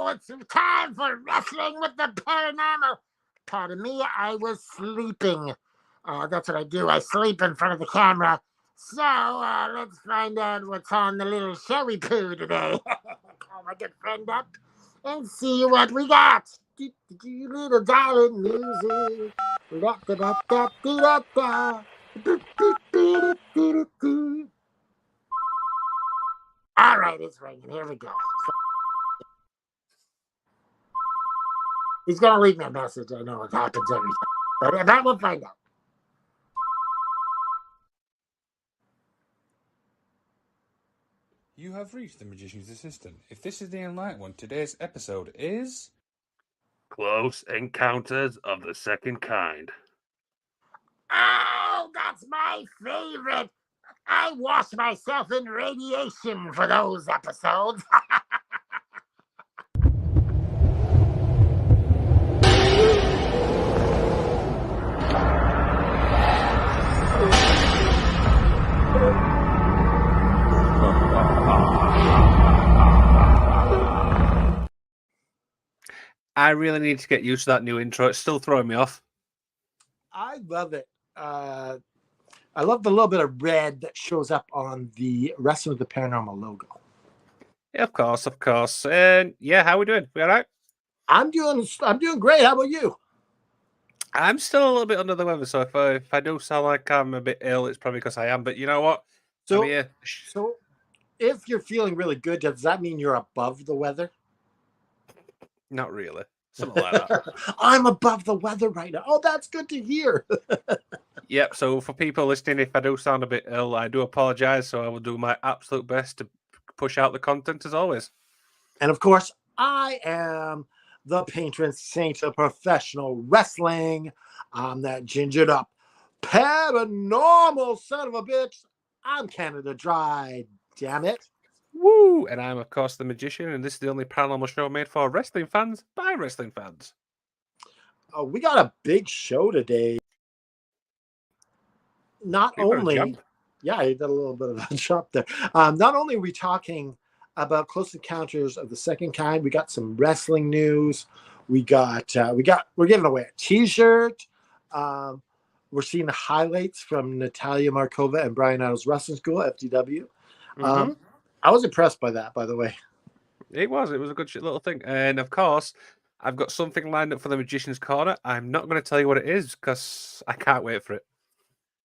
it's time for Wrestling with the Paranormal. Pardon me, I was sleeping. That's what I do. I sleep in front of the camera. So, let's find out what's on the little show we poo today. Call my good friend up and see what we got. Little darling music. Da-da-da-da-da-da. All right, it's ringing. Here we go. He's going to leave me a message. I know it happens every time. But that we'll find out. You have reached the Magician's Assistant. If this is the Enlightened one, today's episode is... Close Encounters of the Second Kind. Oh, that's my favorite. I wash myself in radiation for those episodes. I really need to get used to that new intro. It's still throwing me off. I love it. I love the little bit of red that shows up on the Wrestling with the Paranormal logo. Yeah, of course. And yeah, how are we doing? We all right? I'm doing great. How about you? I'm still a little bit under the weather, so if I do sound like I'm a bit ill, it's probably because I am. But you know what? So if you're feeling really good, does that mean you're above the weather? Not really. Something like that. I'm above the weather right now. Oh, that's good to hear. Yep. So for people listening, if I do sound a bit ill, I do apologize. So I will do my absolute best to push out the content as always. And of course, I am the patron saint of professional wrestling. I'm that gingered up paranormal son of a bitch. I'm Canada Dry. Damn it. Woo! And I'm, of course, the Magician, and this is the only paranormal show made for wrestling fans by wrestling fans. We got a big show today. Not only, I did a little bit of a jump there. Not only are we talking about Close Encounters of the Second Kind, we got some wrestling news. We're giving away a T-shirt. We're seeing the highlights from Natalia Markova and Brian Idle's Wrestling School, FTW. I was impressed by that, by the way. It was a good little thing. And of course, I've got something lined up for the Magician's Corner. I'm not going to tell you what it is because I can't wait for it.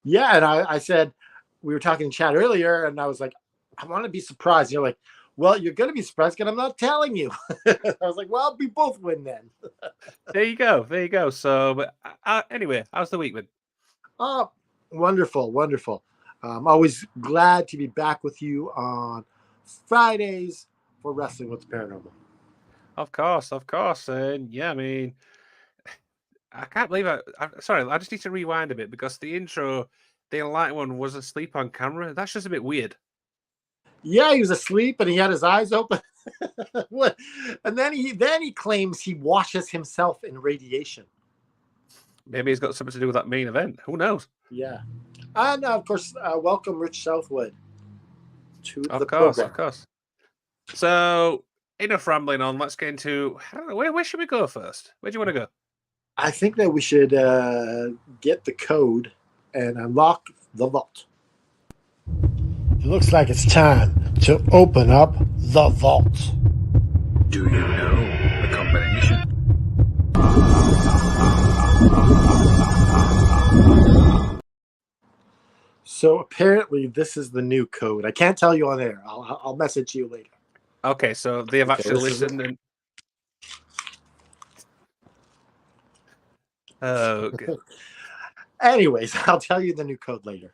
Yeah, and I said, we were talking in chat earlier, and I was like, I want to be surprised. You're like, well, you're going to be surprised because I'm not telling you. I was like, well, we both win then. There you go. So, but anyway, how's the week been? Oh, wonderful. I'm always glad to be back with you on Fridays for Wrestling with the Paranormal. Of course. And yeah, I mean, I can't believe sorry, I just need to rewind a bit because the intro, the Enlightened one, was asleep on camera. That's just a bit weird. Yeah, he was asleep and he had his eyes open. And then he claims he washes himself in radiation. Maybe he's got something to do with that main event. Who knows? Yeah. And of course, welcome Rich Southwood to the program. Of course. So, enough rambling on. Let's get into, I don't know, where should we go first? Where do you want to go? I think that we should get the code and unlock the vault. It looks like it's time to open up the vault. Do you know the combination? So apparently this is the new code. I can't tell you on air. I'll message you later. Okay, so they have actually listened and... Okay. Anyways, I'll tell you the new code later.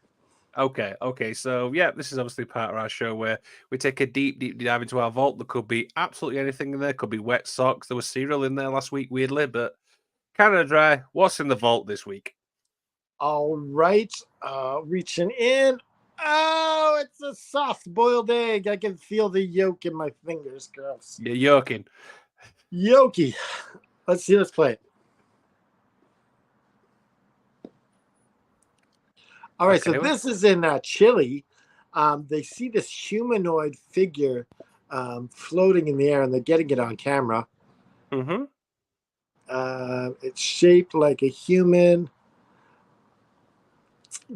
Okay. So, yeah, this is obviously part of our show where we take a deep dive into our vault. There could be absolutely anything in there. Could be wet socks. There was cereal in there last week, weirdly, but Canada Dry, what's in the vault this week? All right. Reaching in. Oh, it's a soft boiled egg. I can feel the yolk in my fingers, girls. You're yoking. Yolky. Let's play it. All right, so this is in Chile. They see this humanoid figure floating in the air, and they're getting it on camera. Mm-hmm. It's shaped like a human.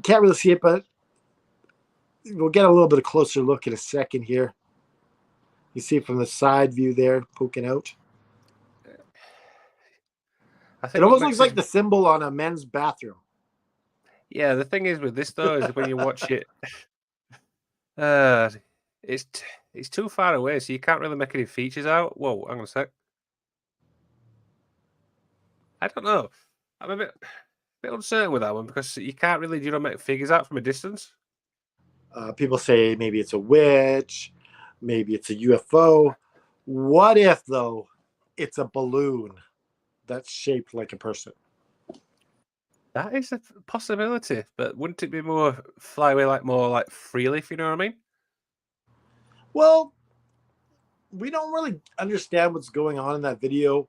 Can't really see it, but we'll get a little bit of closer look in a second here. You see it from the side view there, poking out. I It think what almost makes looks this, like the symbol on a men's bathroom. yeah, the thing is with this though is when you watch it, uh, it's it's too far away, so you can't really make any features out. Whoa, hang on a sec. I don't know. I'm a bit uncertain with that one because you can't really, make figures out from a distance. People say maybe it's a witch, maybe it's a UFO. What if, though, it's a balloon that's shaped like a person? That is a possibility, but wouldn't it be more fly away more like freely, if you know what I mean? Well, we don't really understand what's going on in that video.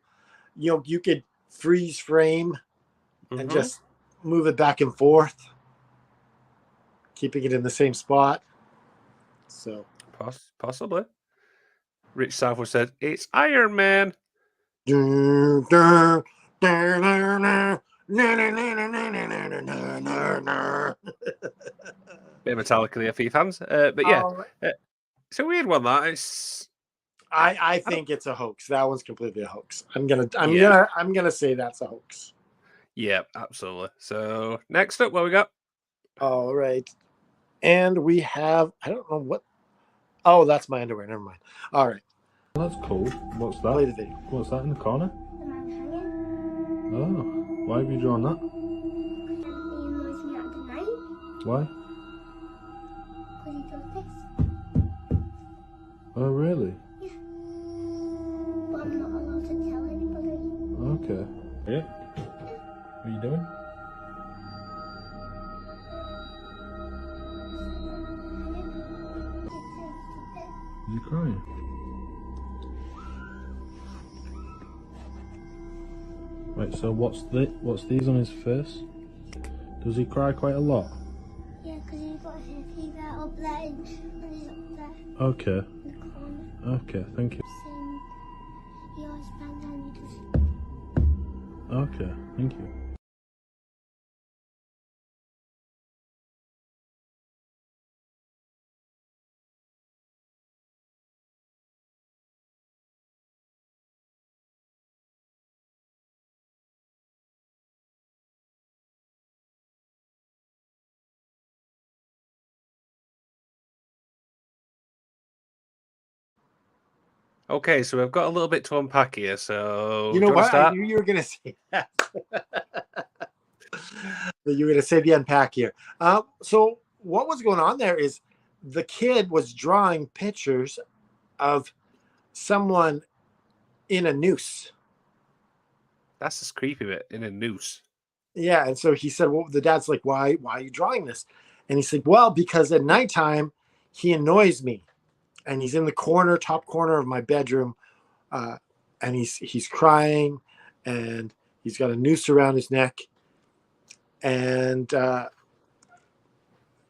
You could freeze frame and Mm-hmm. just move it back and forth, keeping it in the same spot. So Possibly. Rich Southwood said, "It's Iron Man." Bit of Metallica there for your fans. But yeah, it's a weird one. That it's. I think it's a hoax. That one's completely a hoax. I'm Yeah. gonna say that's a hoax. Yeah, absolutely. So next up, what we got? All right, and we have I don't know what. Oh, that's my underwear. Never mind. All right, That's cool. What's that? play the video. What's that in the corner? The man hanging. Oh, why have you drawn that? He annoys me at the night Why? because he does this. Oh, really? Yeah. But I'm not allowed to tell anybody. Okay. Yeah. What are you doing? Are you crying? Right, so what's these on his face? Does he cry quite a lot? Yeah, because he's got his fever up there and he's up there Okay. in the corner. Okay, thank you. Saying he always bangs on me just Okay, thank you. Okay, so we've got a little bit to unpack here. So You do know you want to what? I start? knew you were gonna say that. That you were gonna say the unpack here. So what was going on there is the kid was drawing pictures of someone in a noose. That's this creepy bit in a noose. Yeah, and so he said, "Well, the dad's like, why are you drawing this?" And he said, "Well, because at nighttime he annoys me, and he's in the top corner of my bedroom, and he's crying, and he's got a noose around his neck, and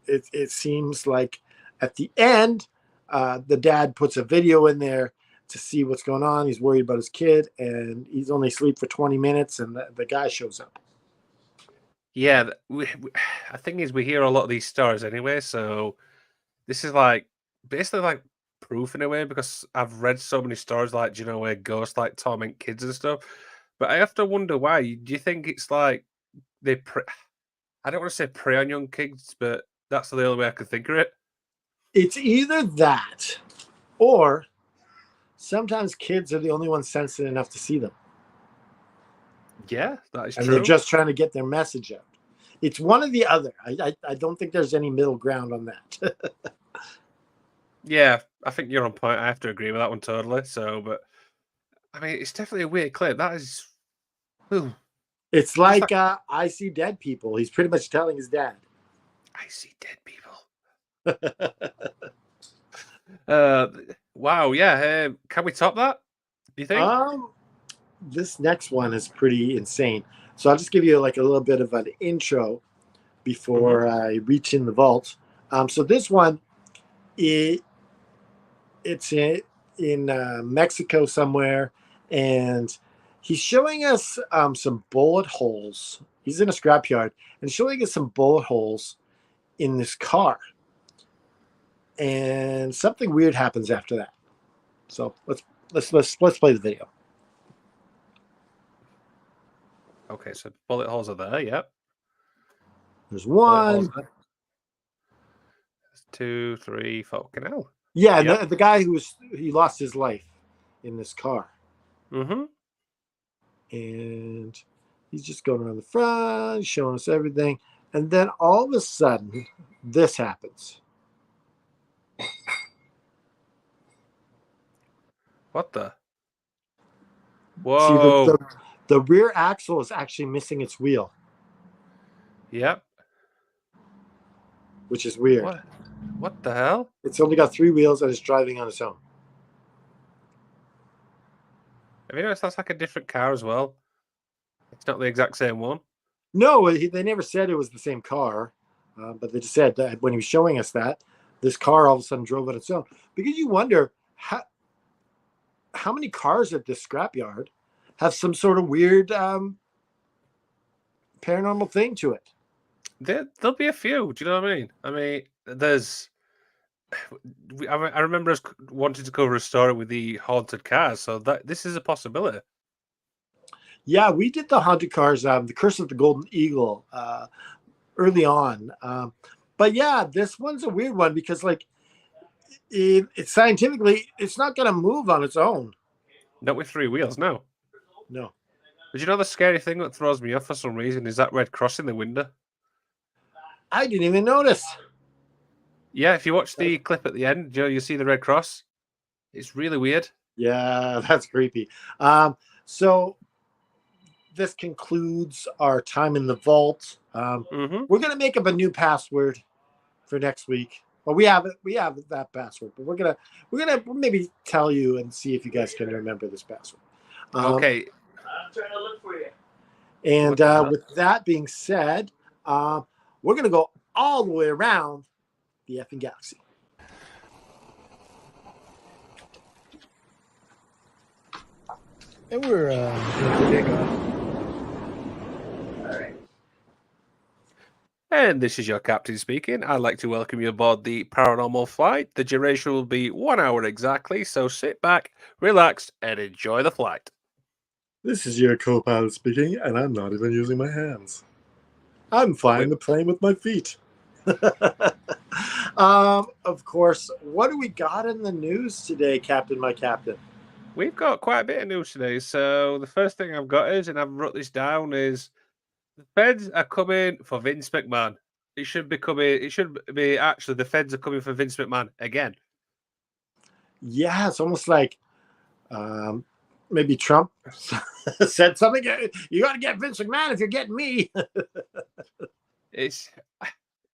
it seems like at the end, the dad puts a video in there to see what's going on. He's worried about his kid, and he's only asleep for 20 minutes, and the guy shows up." Yeah, I think is we hear a lot of these stories anyway, so this is like basically like proof in a way because I've read so many stories like where ghosts like torment kids and stuff. But I have to wonder why. Do you think it's like I don't want to say prey on young kids, but that's the only way I can think of it. It's either that, or sometimes kids are the only ones sensitive enough to see them. Yeah, that is And true. they're just trying to get their message out. It's one or the other. I don't think there's any middle ground on that. Yeah, I think you're on point. I have to agree with that one totally. So, but I mean, it's definitely a weird clip. That is. Ooh, It's like I see dead people. He's pretty much telling his dad. I see dead people. Wow. Yeah. Can we top that? Do you think? This next one is pretty insane. So I'll just give you like a little bit of an intro before I reach in the vault. So this one, it's in Mexico somewhere, and he's showing us some bullet holes. He's in a scrapyard and showing us some bullet holes in this car. And something weird happens after that. So let's play the video. Okay, so bullet holes are there. Yep. There's Bullet holes one. there. 2, 3, 4. Fucking hell. Yeah, and Yep. the guy he lost his life in this car. Mm-hmm. And he's just going around the front, showing us everything. And then all of a sudden, this happens. What the? See, Whoa. the rear axle is actually missing its wheel, Yep. which is weird. What the hell? It's only got 3 wheels and it's driving on its own. Have you noticed that's like a different car as well? It's not the exact same one. No, they never said it was the same car, but they just said that when he was showing us that, this car all of a sudden drove on its own. Because you wonder how many cars at this scrapyard have some sort of weird paranormal thing to it. There'll be a few. Do you know what I mean? I mean, there's. I remember us wanting to cover a story with the haunted cars, so this is a possibility. Yeah, we did the haunted cars, the Curse of the Golden Eagle, early on. But yeah, this one's a weird one because, like, it's scientifically, it's not going to move on its own. Not with 3 wheels, no. No. But you know the scary thing that throws me off for some reason is that red cross in the window. I didn't even notice. Yeah, if you watch the clip at the end, you see the red cross. It's really weird. Yeah, that's creepy. So this concludes our time in the vault. Mm-hmm. We're gonna make up a new password for next week. Well, we have that password, but we're gonna maybe tell you and see if you guys can remember this password. Okay. I'm trying to look for you. And What the hell? with that being said, we're gonna go all the way around the effing galaxy. And we're take off. And this is your captain speaking. I'd like to welcome you aboard the Paranormal flight. The duration will be 1 hour exactly, so sit back, relax, and enjoy the flight. This is your co-pilot speaking, and I'm not even using my hands. I'm flying the plane with my feet. Of course, what do we got in the news today, Captain, my captain? We've got quite a bit of news today. So the first thing I've got is, and I've wrote this down, is the feds are coming for Vince McMahon. It should be actually the feds are coming for Vince McMahon again. Yeah, it's almost like maybe Trump said something. You got to get Vince McMahon if you're getting me.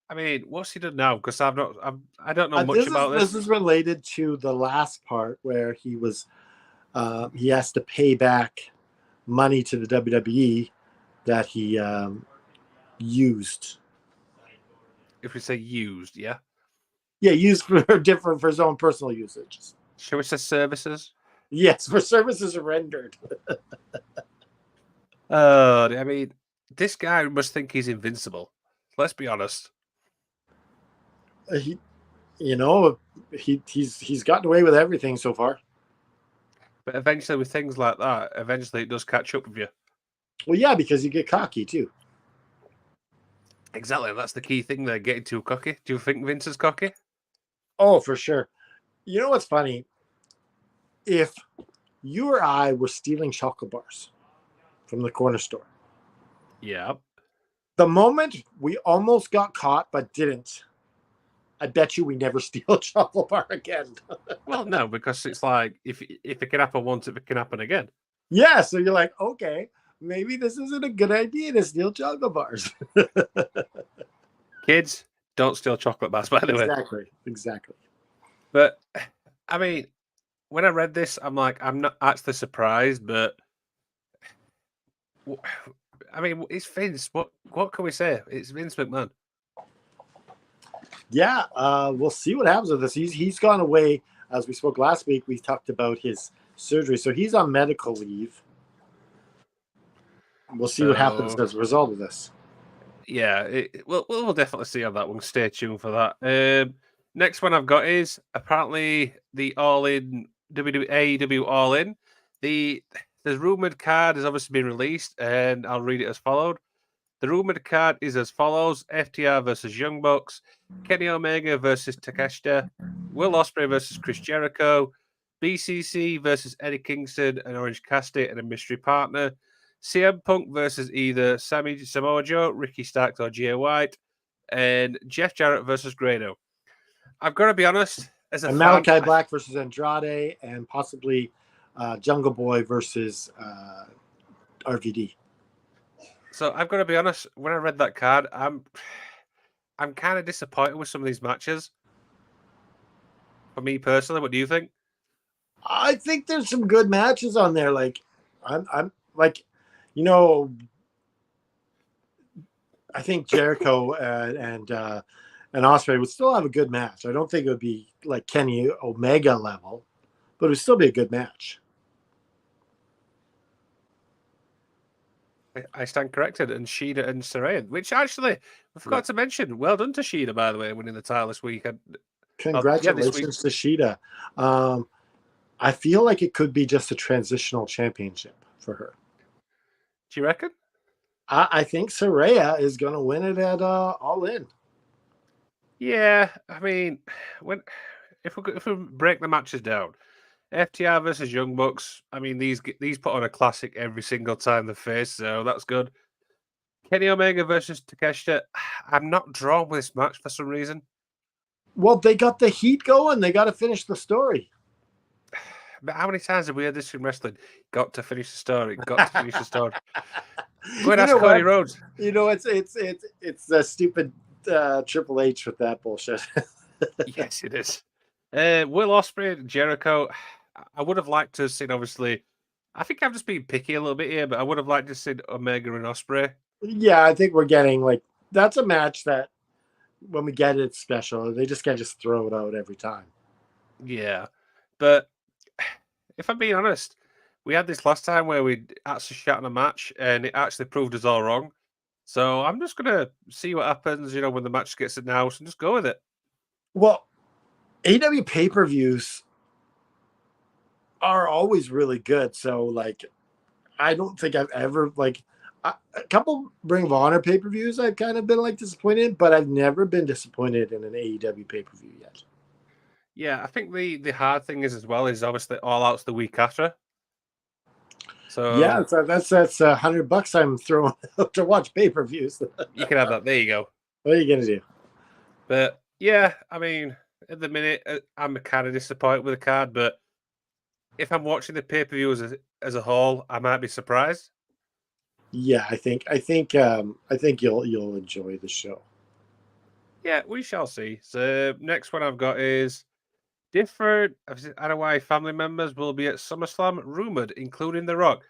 I mean, what's he done now? Because I don't know much about this. This is related to the last part where he was he has to pay back money to the WWE that he used. If we say used, yeah, used for his own personal usage. Shall we say services? Yes, for services rendered. I mean, this guy must think he's invincible. Let's be honest. He's gotten away with everything so far. But eventually, with things like that, it does catch up with you. Well, yeah, because you get cocky too. Exactly, that's the key thing there, getting too cocky. Do you think Vince is cocky? Oh, for sure. You know what's funny? If you or I were stealing chocolate bars from the corner store. Yeah. The moment we almost got caught but didn't, I bet you we never steal a chocolate bar again. Well, no, because it's like, if it can happen once, it can happen again. Yeah, so you're like, okay, maybe this isn't a good idea to steal chocolate bars. Kids, don't steal chocolate bars, by the way. Exactly. But, I mean, when I read this, I'm like, I'm not actually surprised, but I mean, it's Vince. What can we say? It's Vince McMahon. Yeah, we'll see what happens with this. He's gone away. As we spoke last week, we talked about his surgery. So he's on medical leave. We'll see what happens as a result of this. Yeah, we'll definitely see on that one. Stay tuned for that. Next one I've got is apparently the All In AEW All In. The rumored card has obviously been released, and I'll read it as followed. The rumored card is as follows: FTR versus Young Bucks, Kenny Omega versus Takeshita, Will Ospreay versus Chris Jericho, BCC versus Eddie Kingston and Orange Cassidy and a mystery partner, CM Punk versus either Samoa Joe, Ricky Starks, or Jay White, and Jeff Jarrett versus Grado. I've got to be honest, as a and fan, Malachi Black versus Andrade, and possibly Jungle Boy versus RVD. So I've got to be honest. When I read that card, I'm kind of disappointed with some of these matches. For me personally, what do you think? I think there's some good matches on there. Like, I'm like, you know, I think Jericho and Ospreay would still have a good match. I don't think it would be like Kenny Omega level, but it would still be a good match. I stand corrected. And Shida and Saraya, which actually we forgot to mention. Well done to Shida, by the way, winning the title this week. Congratulations to Shida. I feel like it could be just a transitional championship for her. Do you reckon? I think Saraya is going to win it at All In. Yeah, I mean, if we break the matches down, FTR versus Young Bucks. I mean, these put on a classic every single time they face, so that's good. Kenny Omega versus Takeshita. I'm not drawn with this match for some reason. Well, they got the heat going. They got to finish the story. But how many times have we heard this in wrestling? Got to finish the story. Got to finish the story. Go and ask Cody Rhodes. You know, it's a stupid Triple H with that bullshit. Yes, it is. Will Ospreay and Jericho. I would have liked to have seen, obviously. I think I'm just being picky a little bit here, but I would have liked to have seen Omega and Ospreay. Yeah, I think we're getting that's a match that when we get it special. They just can't just throw it out every time. Yeah, but if I'm being honest, we had this last time where we actually shot on a match and it actually proved us all wrong. So I'm just going to see what happens, when the match gets announced and just go with it. Well, AEW pay-per-views are always really good. So, I don't think I've ever, a couple Ring of Honor pay-per-views I've kind of been, disappointed, but I've never been disappointed in an AEW pay-per-view yet. Yeah, I think the hard thing is as well is obviously All Out's the week after. So yeah, so that's $100 I'm throwing out to watch pay-per-views. You can have that. There you go. What are you gonna do? But yeah, I mean, at the minute, I'm kind of disappointed with the card. But if I'm watching the pay-per-view as a whole, I might be surprised. Yeah, I think you'll enjoy the show. Yeah, we shall see. So next one I've got is different Anoa'i family members will be at SummerSlam, rumored, including The Rock.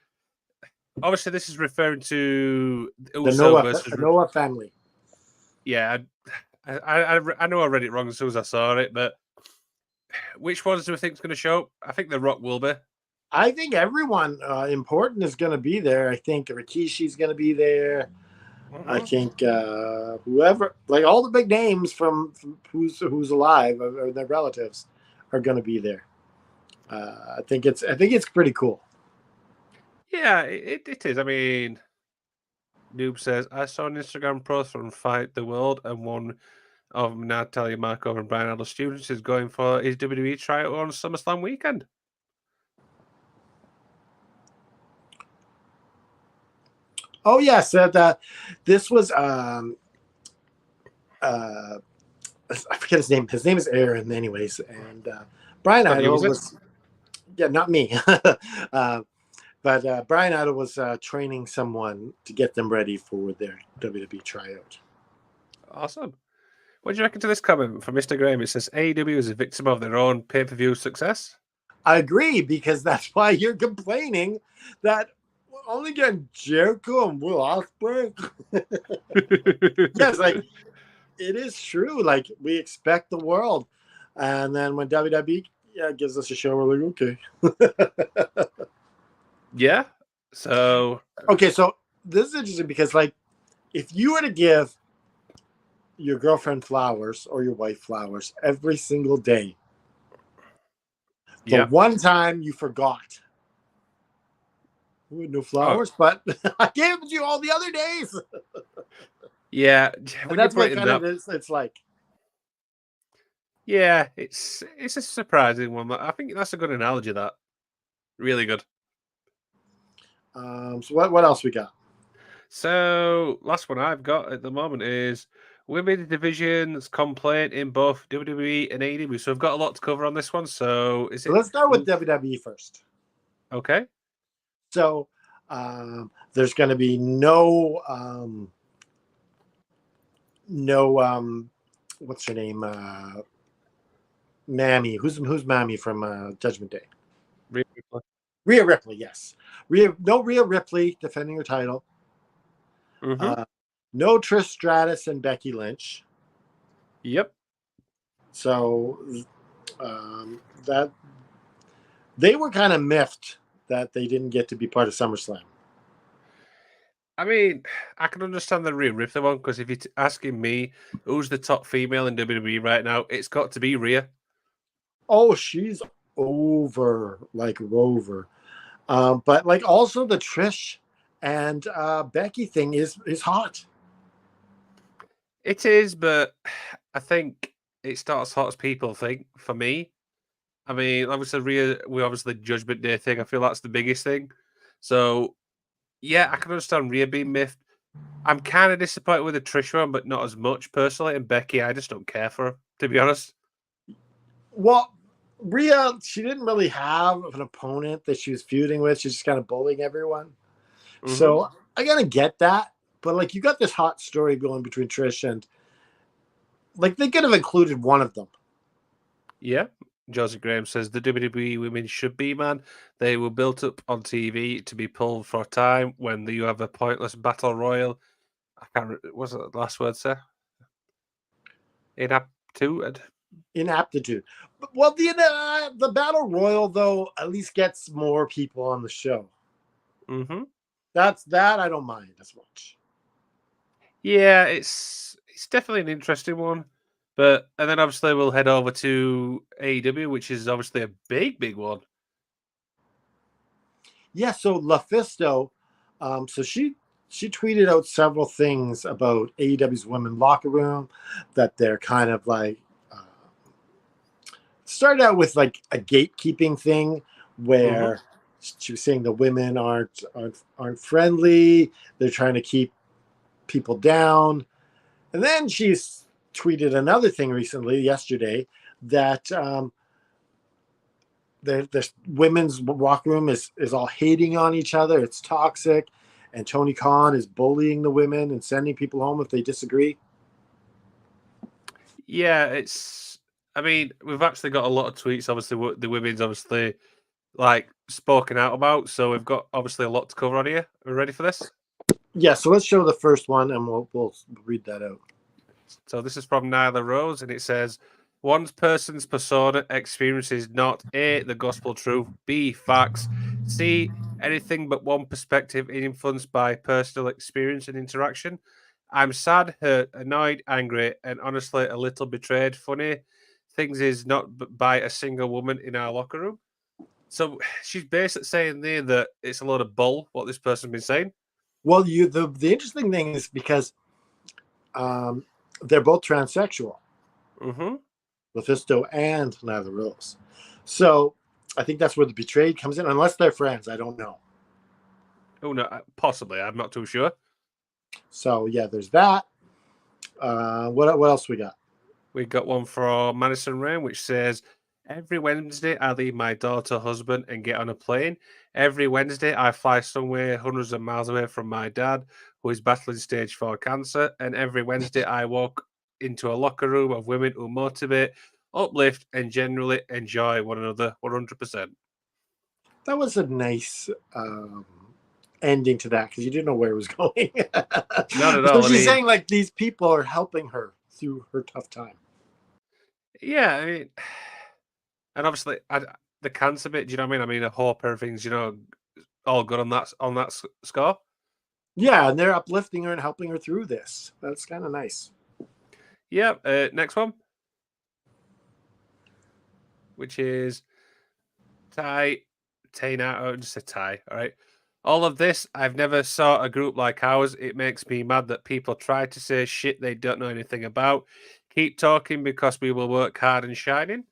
Obviously, this is referring to the Noah family. Yeah, I know I read it wrong as soon as I saw it, but which ones do we think is going to show up? I think The Rock will be. I think everyone important is going to be there. I think Rikishi's going to be there. Mm-hmm. I think whoever, all the big names from who's alive or their relatives are going to be there. I think it's pretty cool. Yeah, it is. I mean, Noob says, I saw an Instagram post from Fight the World, and one of Natalia Markov and Brian Adler students is going for his WWE tryout on SummerSlam weekend. Oh yes, this was I forget his name. His name is Aaron, anyways, and Brian Idol was not me, but Brian Idol was training someone to get them ready for their WWE tryout. Awesome. What do you reckon to this comment from Mr. Graham? It says AEW is a victim of their own pay-per-view success. I agree, because that's why you're complaining that only getting Jericho and Will Ospreay. Yes, it is true. We expect the world, and then when WWE gives us a show, we're like, okay. Yeah. So okay. So this is interesting because, like, if you were to give your girlfriend flowers or your wife flowers every single day, the one time you forgot, no flowers, but I gave it to you all the other days. Yeah, And that's what kind of it's like. Yeah, it's a surprising one. I think that's a good analogy. That really good. So what else we got? So last one I've got at the moment is women's divisions complaint in both WWE and AEW. So we've got a lot to cover on this one. So let's start with WWE first. Okay. So there's going to be no what's her name? Mammy. Who's Mammy from Judgment Day? Rhea Ripley. Rhea Ripley, yes. No Rhea Ripley defending her title. Mm-hmm. No Trish Stratus and Becky Lynch. Yep. So that they were kind of miffed that they didn't get to be part of SummerSlam. I mean, I can understand the Rhea Ripley one because if you're asking me who's the top female in WWE right now, it's got to be Rhea. Oh, she's over like Rover. But like also the Trish and Becky thing is hot. It is, but I think it's not as hot as people think for me. I mean, obviously the Judgment Day thing. I feel that's the biggest thing. So yeah, I can understand Rhea being miffed. I'm kind of disappointed with the Trish one, but not as much personally. And Becky, I just don't care for her, to be honest. Well, Rhea, she didn't really have an opponent that she was feuding with. She's just kind of bullying everyone. Mm-hmm. So I gotta get that. But like you got this hot story going between Trish and like they could have included one of them. Yeah. Josie Graham says the WWE women should be, man. They were built up on TV to be pulled for a time when you have a pointless battle royal. I can't remember, was it the last word, sir? Inaptitude. Well, the battle royal though at least gets more people on the show. Mm-hmm. That I don't mind as much. Yeah, it's definitely an interesting one. And then obviously we'll head over to AEW, which is obviously a big one. Yeah, so LaFisto, so she tweeted out several things about AEW's women locker room that they're kind of like started out with like a gatekeeping thing where she was saying the women aren't friendly. They're trying to keep people down. And then she's tweeted another thing yesterday, that the women's locker room is all hating on each other. It's toxic. And Tony Khan is bullying the women and sending people home if they disagree. Yeah, I mean, we've actually got a lot of tweets, obviously, the women's obviously like spoken out about. So we've got obviously a lot to cover on here. Are we ready for this? Yeah, so let's show the first one and we'll read that out. So this is from Nyla Rose, and it says, one person's persona experiences not A, the gospel truth, B, facts, C, anything but one perspective influenced by personal experience and interaction. I'm sad, hurt, annoyed, angry, and honestly a little betrayed. Funny things is not by a single woman in our locker room. So she's basically saying there that it's a lot of bull, what this person's been saying. Well, the interesting thing is because they're both transsexual. Mm-hmm. LaFisto and Nyla Rose. So I think that's where the betrayed comes in, unless they're friends. I don't know. Oh, no, possibly. I'm not too sure. So, yeah, there's that. What else we got? We got one from Madison Rain, which says, every Wednesday I leave my daughter, husband, and get on a plane. Every Wednesday I fly somewhere hundreds of miles away from my dad, who is battling stage 4 cancer. And every Wednesday I walk into a locker room of women who motivate, uplift, and generally enjoy one another 100%. That was a nice ending to that because you didn't know where it was going. Not at all. So she's saying like these people are helping her through her tough time. Yeah, I mean, and obviously the cancer bit. Do you know what I mean? I mean, I hope everything's all good on that score. Yeah, and they're uplifting her and helping her through this. That's kind of nice. Yeah. Next one, which is Ty. Nato, just a Ty. All right. All of this, I've never saw a group like ours. It makes me mad that people try to say shit they don't know anything about. Keep talking because we will work hard and shining.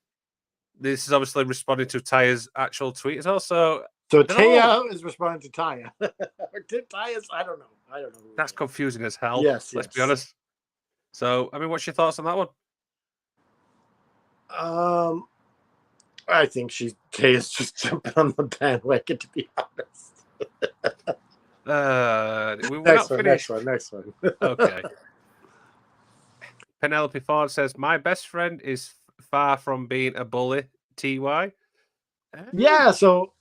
This is obviously responding to Ty's actual tweet as well. So So I don't know. Taya is responding to Taya. Or did Taya's? I don't know. Who That's it is. confusing as hell. Yes, Let's be yes. honest. So, I mean, what's your thoughts on that one? I think Taya's just jumping on the bandwagon, to be honest. We're Next not one, finished. next one. Okay. Penelope Ford says, "My best friend is far from being a bully." TY. Yeah, so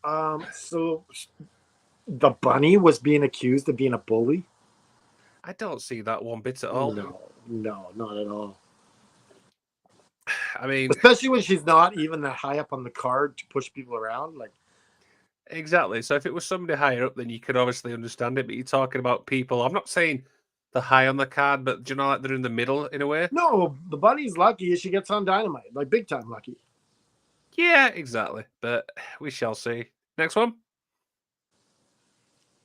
the bunny was being accused of being a bully. I don't see that one bit at all. No, not at all. I mean, especially when she's not even that high up on the card to push people around. Like, exactly. So if it was somebody higher up, then you could obviously understand it. But you're talking about people. I'm not saying they're high on the card, but do you know, like they're in the middle in a way? no, the bunny's lucky she gets on Dynamite, like big time lucky. Yeah, exactly. But we shall see. Next one.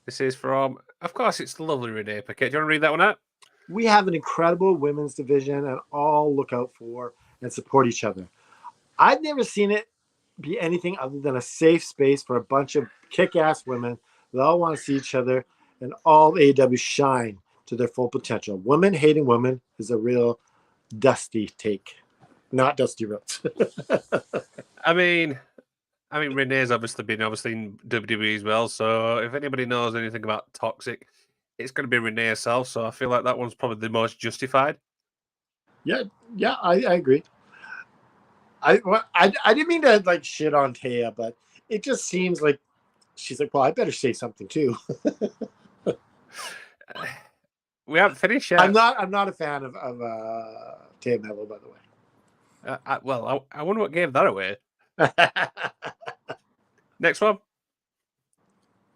This is from, of course, it's the lovely Renee Paquette. Do you want to read that one out? We have an incredible women's division, and all look out for and support each other. I've never seen it be anything other than a safe space for a bunch of kick-ass women that all want to see each other and all AEW shine to their full potential. Women hating women is a real Dusty take, not Dusty Rhodes. I mean, Renee's obviously been in WWE as well. So if anybody knows anything about toxic, it's going to be Renee herself. So I feel like that one's probably the most justified. Yeah, I agree. I didn't mean to like shit on Taya, but it just seems like she's like, well, I better say something too. We haven't finished yet. I'm not a fan of Taya Mello, by the way. I wonder what gave that away. Next one.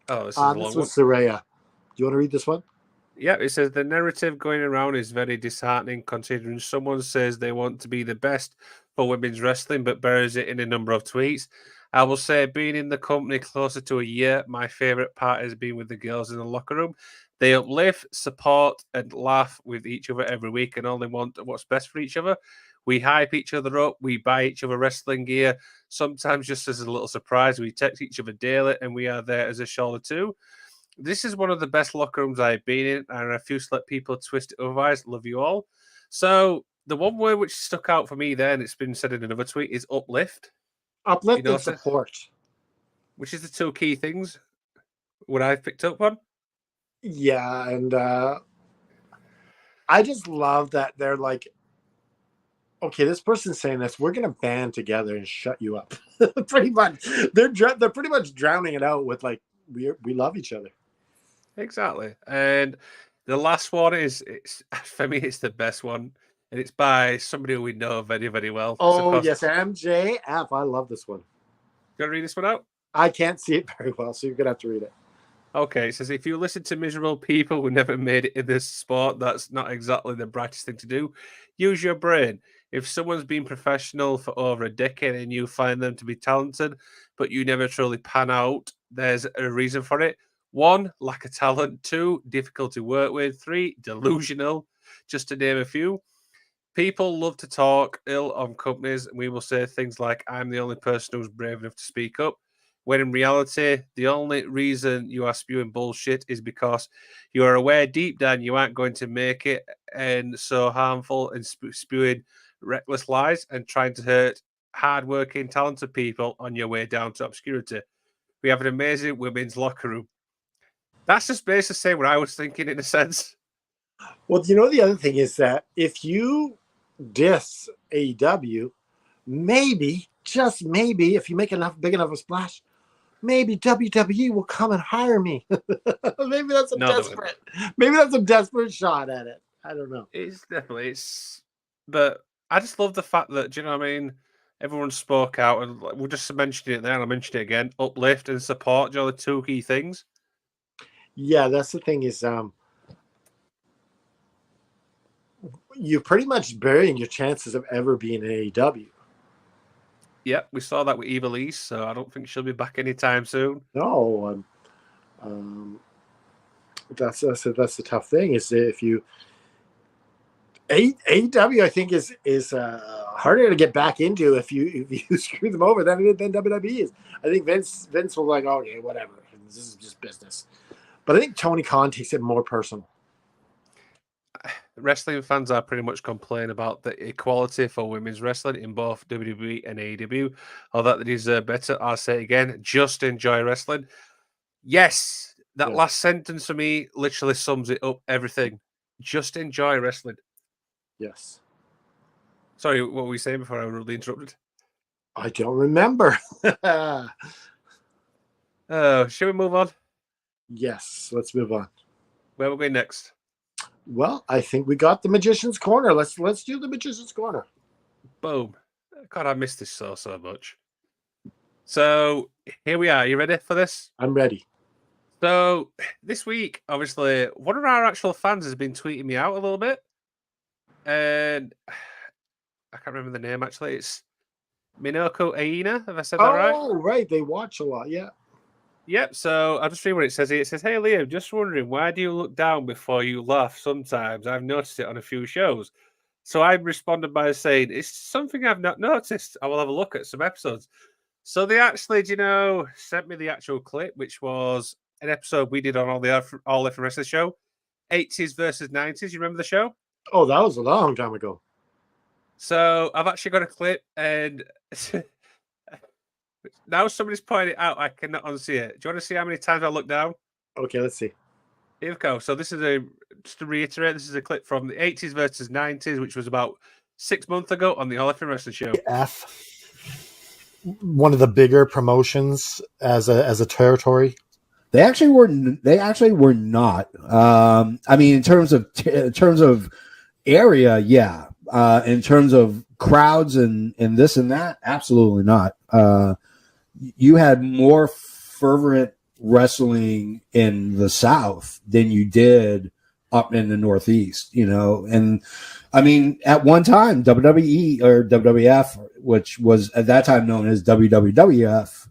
Oh, this is a long this one. was Saraya. Do you want to read this one? Yeah, it says the narrative going around is very disheartening considering someone says they want to be the best for women's wrestling but buries it in a number of tweets. I will say, being in the company closer to a year, my favourite part has been with the girls in the locker room. They uplift, support, and laugh with each other every week and only want what's best for each other. We hype each other up. We buy each other wrestling gear. Sometimes just as a little surprise, we text each other daily and we are there as a shoulder too. This is one of the best locker rooms I've been in, and I refuse to let people twist it otherwise. Love you all. So the one word which stuck out for me there, and it's been said in another tweet, is uplift. Uplift and support. Which is the two key things what I've picked up on. Yeah, and I just love that they're like, okay, this person's saying this, we're gonna band together and shut you up. Pretty much, they're pretty much drowning it out with like, we love each other. Exactly. And the last one it's for me, it's the best one. And it's by somebody who we know very, very well. Oh, yes, MJF. I love this one. You want to read this one out? I can't see it very well, so you're going to have to read it. Okay, it says, if you listen to miserable people who never made it in this sport, that's not exactly the brightest thing to do. Use your brain. If someone's been professional for over a decade and you find them to be talented, but you never truly pan out, there's a reason for it. 1, lack of talent. 2, difficult to work with. 3, delusional, just to name a few. People love to talk ill on companies, and we will say things like, I'm the only person who's brave enough to speak up. When in reality, the only reason you are spewing bullshit is because you are aware deep down you aren't going to make it, and so harmful and spewing reckless lies and trying to hurt hardworking, talented people on your way down to obscurity. We have an amazing women's locker room. That's just basically saying what I was thinking in a sense. Well, you know, the other thing is that if you diss AEW, maybe, just maybe, if you make big enough a splash, maybe WWE will come and hire me. Maybe that's a desperate shot at it. I don't know. But I just love the fact that, do you know what I mean? Everyone spoke out, and we just mentioned it there, and I mentioned it again. Uplift and support, do you know, the two key things. Yeah, that's the thing is, you're pretty much burying your chances of ever being in AEW. Yep, we saw that with Eva Lee, so I don't think she'll be back anytime soon. No, that's the tough thing is that if you AEW, I think is harder to get back into if you screw them over than WWE is. I think Vince will like, okay, whatever, this is just business. But I think Tony Khan takes it more personal. Wrestling fans are pretty much complaining about the equality for women's wrestling in both WWE and AEW, or that they deserve better. I'll say it again, just enjoy wrestling. Yes, that Yeah. last sentence for me literally sums it up everything. Just enjoy wrestling. Yes. Sorry, what were we saying before I was rudely interrupted? I don't remember. Shall we move on? Yes, let's move on. Where are we going next? Well, I think we got the Magician's Corner. Let's do the Magician's Corner. Boom. God, I missed this so much. So here we are. You ready for this? I'm ready. So this week, obviously, one of our actual fans has been tweeting me out a little bit. And I can't remember the name actually. It's Minoko Aina. Have I said that right? Oh, right. They watch a lot. Yeah. Yep. So I'll just read what it says here. It says, "Hey Liam, just wondering, why do you look down before you laugh sometimes? I've noticed it on a few shows." So I responded by saying, "It's something I've not noticed. I will have a look at some episodes." So they actually, sent me the actual clip, which was an episode we did on All Left Wrestling show, 80s versus 90s. You remember the show? Oh, that was a long time ago. So I've actually got a clip, and now somebody's pointed it out. I cannot unsee it. Do you want to see how many times I look down? Okay, let's see. Here we go. So this is just to reiterate, this is a clip from the 80s versus 90s, which was about 6 months ago on the All Left Wrestling show. One of the bigger promotions as a territory. They actually were not. I mean, in terms of area, yeah. In terms of crowds and this and that, absolutely not. You had more fervent wrestling in the South than you did up in the Northeast, and I mean, at one time, WWE or WWF, which was at that time known as WWF,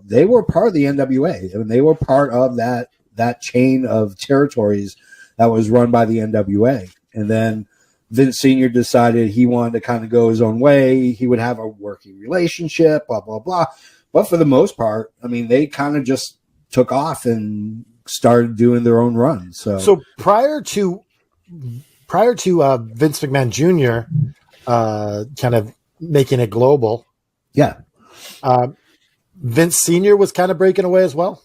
they were part of the NWA. I mean, they were part of that chain of territories that was run by the NWA. And then Vince Sr. decided he wanted to kind of go his own way. He would have a working relationship, blah, blah, blah. But for the most part, I mean, they kind of just took off and started doing their own run. So prior to Vince McMahon Jr. Kind of making it global, yeah, Vince Sr. was kind of breaking away as well.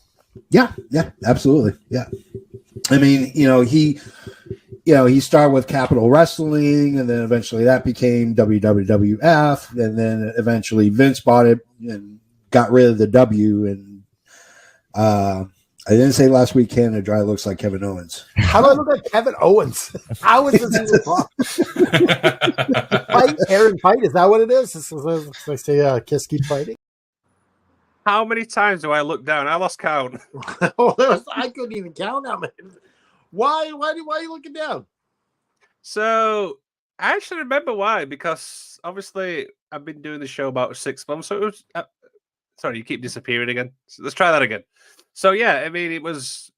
Yeah, absolutely, yeah. I mean, he started with Capital Wrestling, and then eventually that became WWF, and then eventually Vince bought it and got rid of the W. And I didn't say last week Canada Dry looks like Kevin Owens. How do I look like Kevin Owens? How is this even possible? Fight, Aaron, fight. Is that what it is? I say, Kiss keep fighting. How many times do I look down? I lost count. I couldn't even count how many. Why are you looking down? So I actually remember why, because obviously I've been doing the show about 6 months. So it was. Sorry, you keep disappearing again. So let's try that again. So yeah, I mean, it's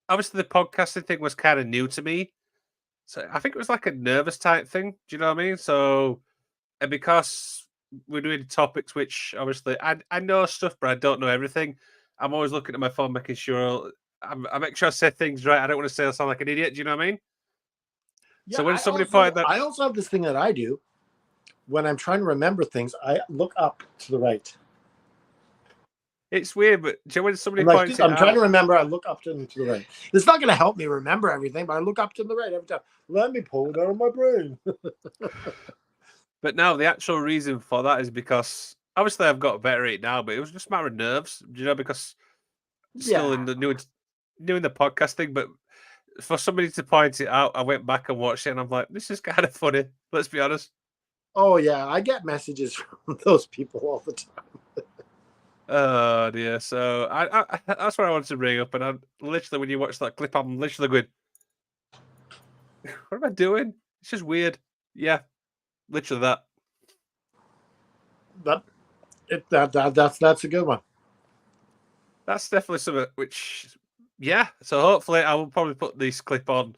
obviously the podcasting thing was kind of new to me. So I think it was like a nervous type thing. Do you know what I mean? So, and because we're doing topics which obviously I know stuff, but I don't know everything. I'm always looking at my phone, making sure I make sure I say things right. I don't want to say I sound like an idiot. Do you know what I mean? Yeah, so when somebody pointed that, I also have this thing that I do when I'm trying to remember things. I look up to the right. It's weird, but do you know when somebody I'm points it out? trying to remember. I look up to the right. It's not going to help me remember everything, but I look up to the right every time. Let me pull it out of my brain. But no, the actual reason for that is because obviously I've got better at it now, but it was just a matter of nerves, because still in the new in the podcast thing. But for somebody to point it out, I went back and watched it, and I'm like, this is kind of funny. Let's be honest. Oh yeah, I get messages from those people all the time. Oh dear. So I that's what I wanted to bring up, and I literally when you watch that clip, I'm literally going, "What am I doing?" It's just weird. Yeah, literally that. That's a good one. That's definitely something which, yeah. So hopefully I will probably put this clip on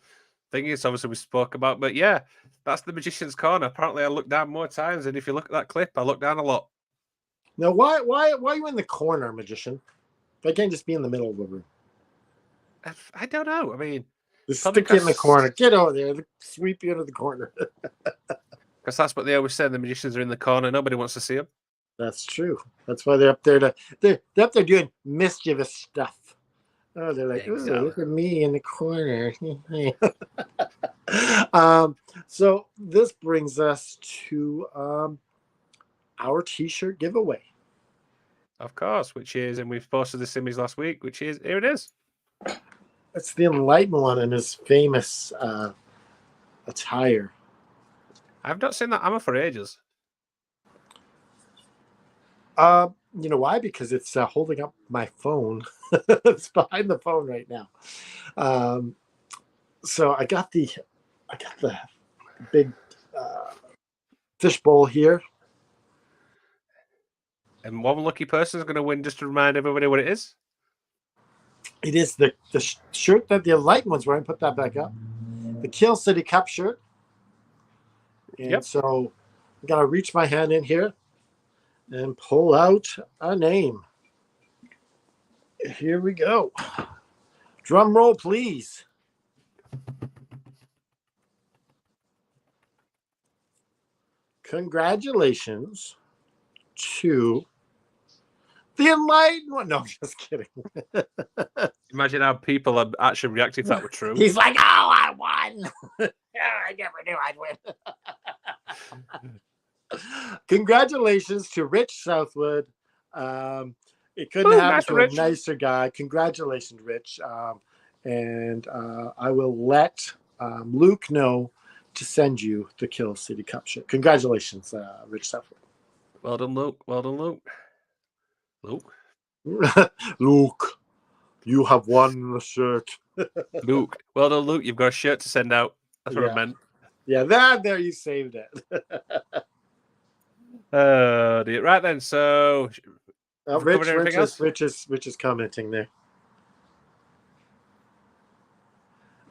thingy. It's obviously we spoke about, but yeah, that's the Magician's Corner. Apparently I look down more times, and if you look at that clip, I look down a lot. Now, why are you in the corner, magician? They can't just be in the middle of the room. I don't know. I mean, Just probably stick you in the 'cause- corner. Get over there. Sweep you into the corner. Because that's what they always say. The magicians are in the corner. Nobody wants to see them. That's true. That's why they're up there they're up there doing mischievous stuff. Oh, they're like, Exactly. "Ooh, look at me in the corner." So this brings us to our T-shirt giveaway. Of course, which is, and we've posted this image last week, which is, here it is. It's the Enlightened one in his famous attire. I've not seen that hammer for ages. You know why? Because it's holding up my phone. It's behind the phone right now. So I got the big fish bowl here. And one lucky person is going to win, just to remind everybody what it is. It is the shirt that the Enlightened one's wearing. Put that back up. The Kill City Cup shirt. And so I'm going to reach my hand in here and pull out a name. Here we go. Drum roll, please. Congratulations to the Enlightened one. No, I'm just kidding. Imagine how people are actually reacting if that were true. He's like, oh, I won. I never knew I'd win. Congratulations to Rich Southwood. It couldn't happen to a nicer guy. Congratulations, Rich. And I will let Luke know to send you the Kill City Cup shirt. Congratulations, Rich Southwood. Well done, Luke. Well done, Luke. Luke? Luke, you have won the shirt. Luke. Well done, Luke. You've got a shirt to send out. That's what I meant. Yeah, there you saved it. Dear. Right then, so Rich is commenting there.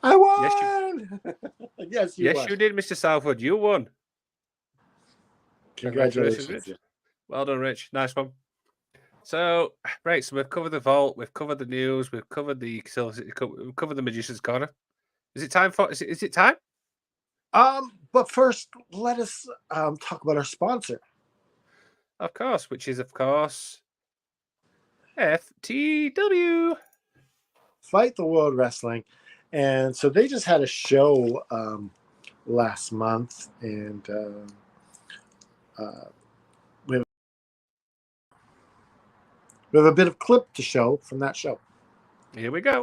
I won. Yes, you won. You did, Mr. Southwood. You won. Congratulations, Rich. Well done, Rich. Nice one. So, right, so we've covered the vault, we've covered the news, we've covered the we've covered the Magician's Corner. Is it time for? Is it time? But first, let us talk about our sponsor. Of course, which is FTW, Fight the World Wrestling, and so they just had a show last month, and we have a bit of clip to show from that show. Here we go.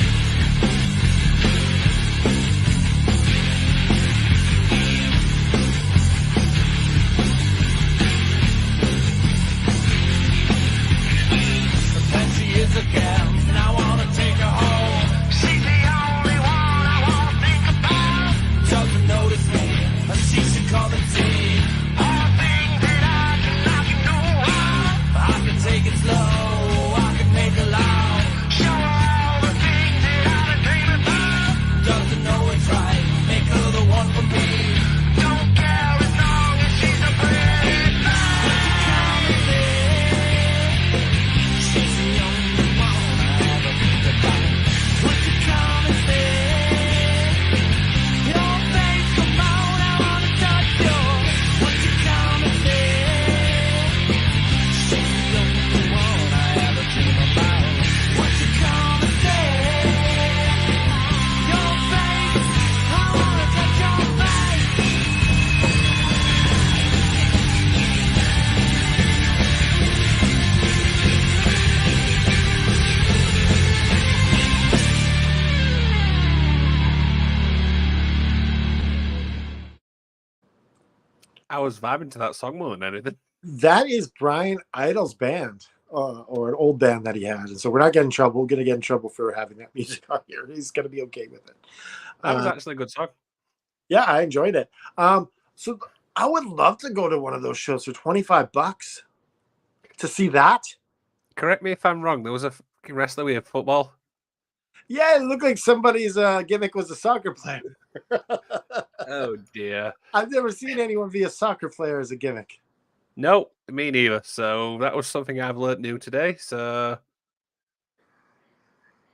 I was vibing to that song more than anything. That is Brian Idle's band. or an old band that he had. And so we're not getting in trouble. We're going to get in trouble for having that music on here. He's going to be okay with it. That was actually a good song. Yeah, I enjoyed it. So I would love to go to one of those shows for $25 to see that. Correct me if I'm wrong. There was a fucking wrestler with a football. Yeah, it looked like somebody's gimmick was a soccer player. Oh dear. I've never seen anyone be a soccer player as a gimmick. No, me neither. So that was something I've learned new today. So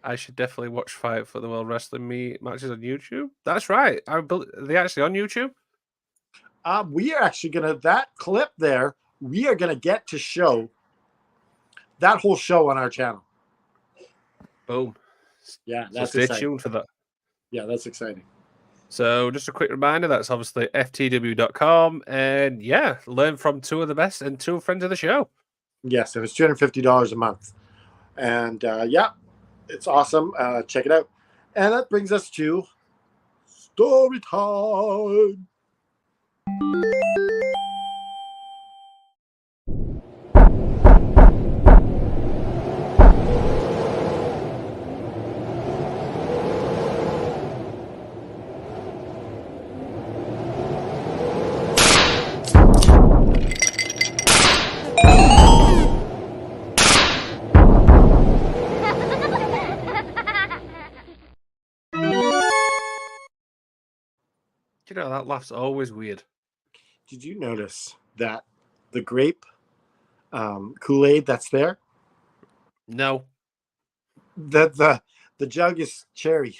I should definitely watch Fight for the World Wrestling matches on YouTube. That's right. Are they actually on YouTube? We are actually that clip there, we are gonna get to show that whole show on our channel. Boom. Yeah, So that's stay exciting. tuned for that. Yeah, that's exciting. So just a quick reminder, that's obviously ftw.com. And yeah, learn from two of the best and two friends of the show. Yes, and it's $250 a month. And yeah, it's awesome. Check it out. And that brings us to story time. You know, that laugh's always weird. Did you notice that the grape Kool-Aid that's there? No. That the jug is cherry.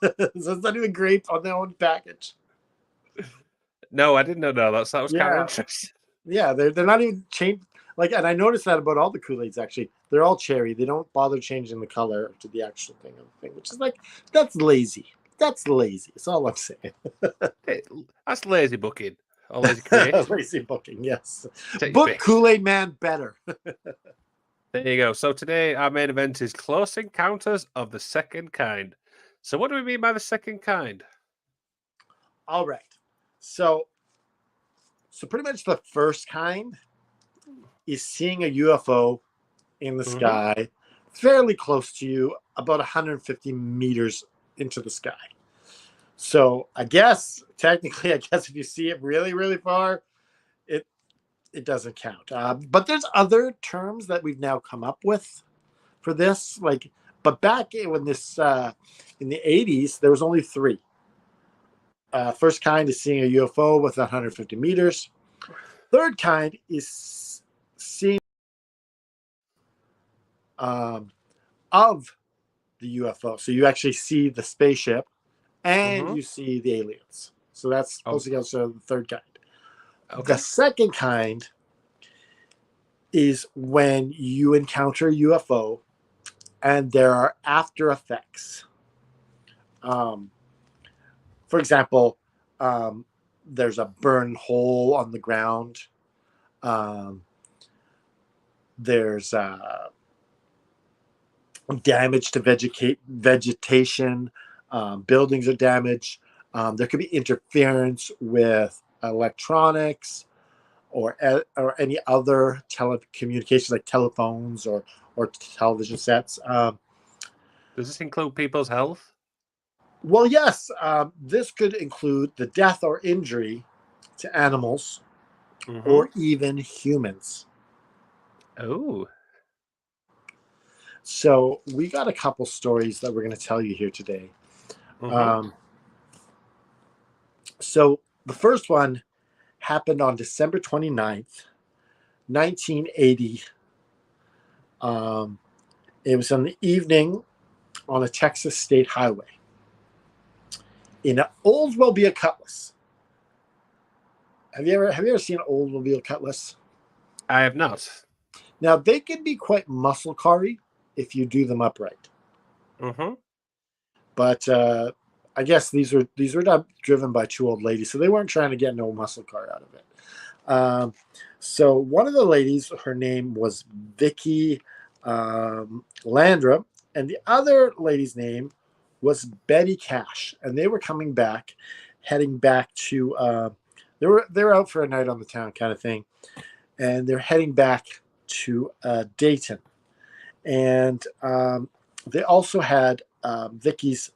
So it's not even grape on their own package. No, I didn't know that. That was kind of Yeah. interesting. Yeah, they're not even changed. Like, and I noticed that about all the Kool-Aids actually. They're all cherry. They don't bother changing the color to the actual thing of the thing, which is like, that's lazy. That's lazy. That's all I'm saying. Hey, that's lazy booking. Or lazy creating. Lazy booking, yes. Take your Book pick. Kool-Aid Man better. There you go. So today our main event is Close Encounters of the Second Kind. So what do we mean by the second kind? All right. So pretty much the first kind is seeing a UFO in the sky, fairly close to you, about 150 meters into the sky. So I guess technically, if you see it really, really far, it doesn't count. But there's other terms that we've now come up with for this. But back when this in the 80s, there was only three. First kind is seeing a UFO with 150 meters. Third kind is seeing of the UFO. So you actually see the spaceship and you see the aliens. So that's supposed to go to the third kind. Okay. The second kind is when you encounter a UFO and there are after effects. For example, there's a burned hole on the ground. There's damage to vegetation. Buildings are damaged. There could be interference with electronics or any other telecommunications like telephones or television sets. Does this include people's health? Well, yes. This could include the death or injury to animals or even humans. Oh. So we got a couple stories that we're going to tell you here today. So the first one happened on December 29th, 1980. It was on the evening on a Texas state highway in an Oldsmobile Cutlass. Have you ever seen an Oldsmobile Cutlass? I have not. Now they can be quite muscle car-y if you do them upright. But I guess these were not driven by two old ladies, so they weren't trying to get no muscle car out of it. So one of the ladies, her name was Vicky Landrum, and the other lady's name was Betty Cash, and they were coming back, heading back to they were out for a night on the town kind of thing, and they're heading back to Dayton. And they also had Vicky's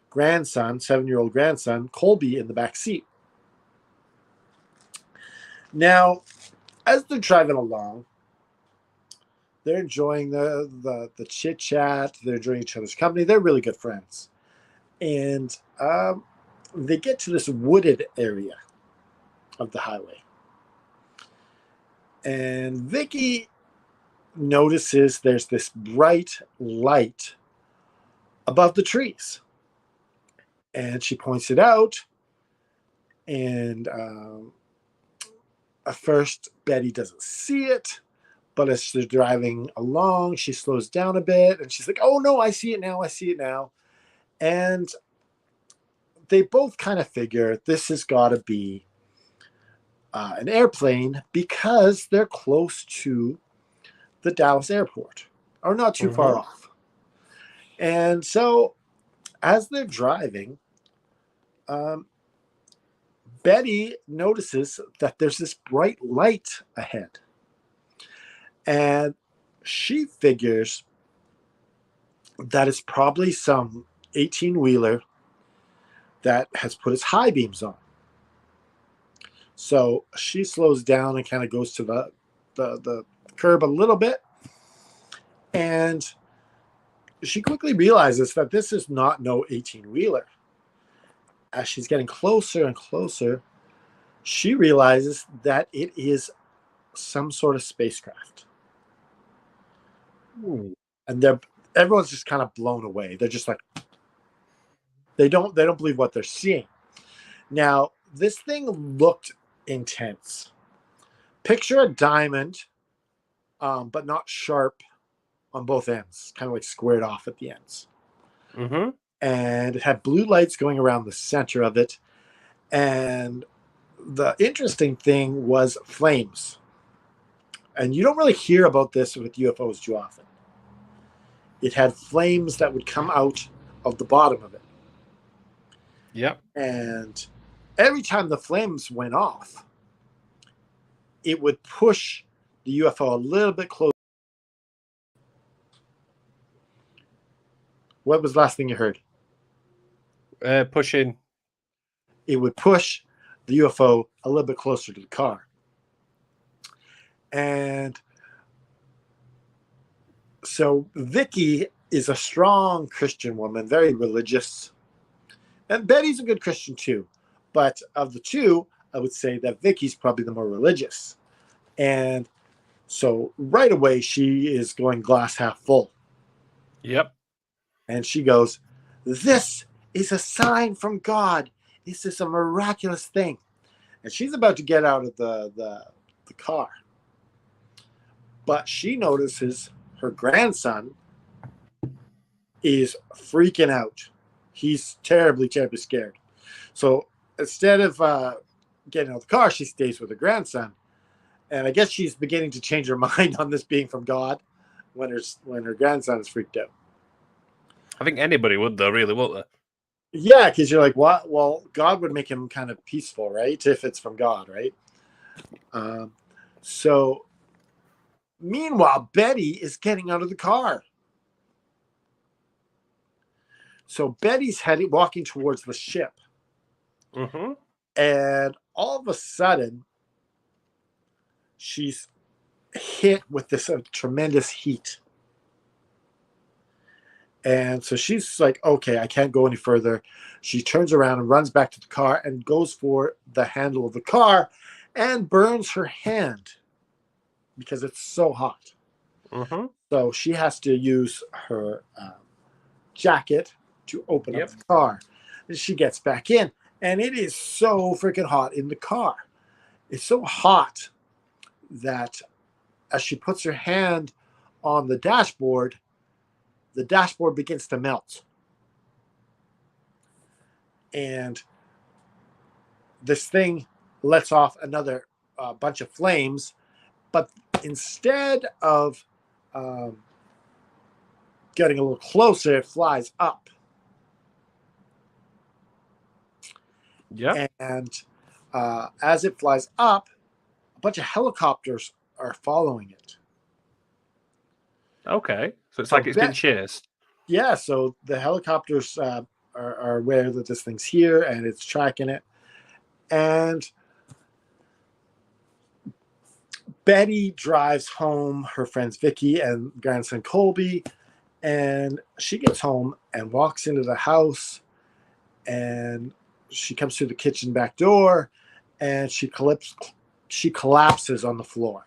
grandson, 7-year-old grandson, Colby, in the back seat. Now, as they're driving along, they're enjoying the chit chat. They're enjoying each other's company. They're really good friends. And they get to this wooded area of the highway. And Vicky notices there's this bright light above the trees. And she points it out. And at first, Betty doesn't see it. But as they're driving along, she slows down a bit. And she's like, oh, no, I see it now. I see it now. And they both kind of figure this has got to be an airplane because they're close to the Dallas airport, or not too far off. And so as they're driving, Betty notices that there's this bright light ahead. And she figures that it's probably some 18-wheeler that has put its high beams on. So she slows down and kind of goes to the curb a little bit. And she quickly realizes that this is not no 18-wheeler. As she's getting closer and closer, she realizes that it is some sort of spacecraft. And everyone's just kind of blown away. They're just like, they don't believe what they're seeing. Now, this thing looked intense. Picture a diamond, but not sharp on both ends, kind of like squared off at the ends. And it had blue lights going around the center of it. And the interesting thing was flames. And you don't really hear about this with UFOs too often. It had flames that would come out of the bottom of it. Yep. And every time the flames went off, it would push the UFO a little bit closer. What was the last thing you heard? Pushing. It would push the UFO a little bit closer to the car. And so Vicky is a strong Christian woman, very religious. And Betty's a good Christian too. But of the two, I would say that Vicky's probably the more religious. And so right away, she is going glass half full. Yep. And she goes, this is a sign from God. This is a miraculous thing. And she's about to get out of the car. But she notices her grandson is freaking out. He's terribly, terribly scared. So instead of getting out of the car, she stays with her grandson. And I guess she's beginning to change her mind on this being from God when her grandson is freaked out. I think anybody would, though, really, wouldn't they? Yeah, because you're like, what? Well, God would make him kind of peaceful, right? If it's from God, right? So meanwhile, Betty is getting out of the car. So Betty's walking towards the ship. And all of a sudden, she's hit with this tremendous heat. And so she's like, okay, I can't go any further. She turns around and runs back to the car and goes for the handle of the car and burns her hand because it's so hot. So she has to use her jacket to open up the car. And she gets back in. And it is so freaking hot in the car. It's so hot that as she puts her hand on the dashboard begins to melt. And this thing lets off another bunch of flames. But instead of getting a little closer, it flies up. Yeah. And as it flies up, a bunch of helicopters are following it. Okay, so it's So like it's been chased. Yeah, so the helicopters are aware that this thing's here and it's tracking it. And Betty drives home her friends Vicky and grandson Colby, and she gets home and walks into the house, and she comes through the kitchen back door, and she collapses on the floor.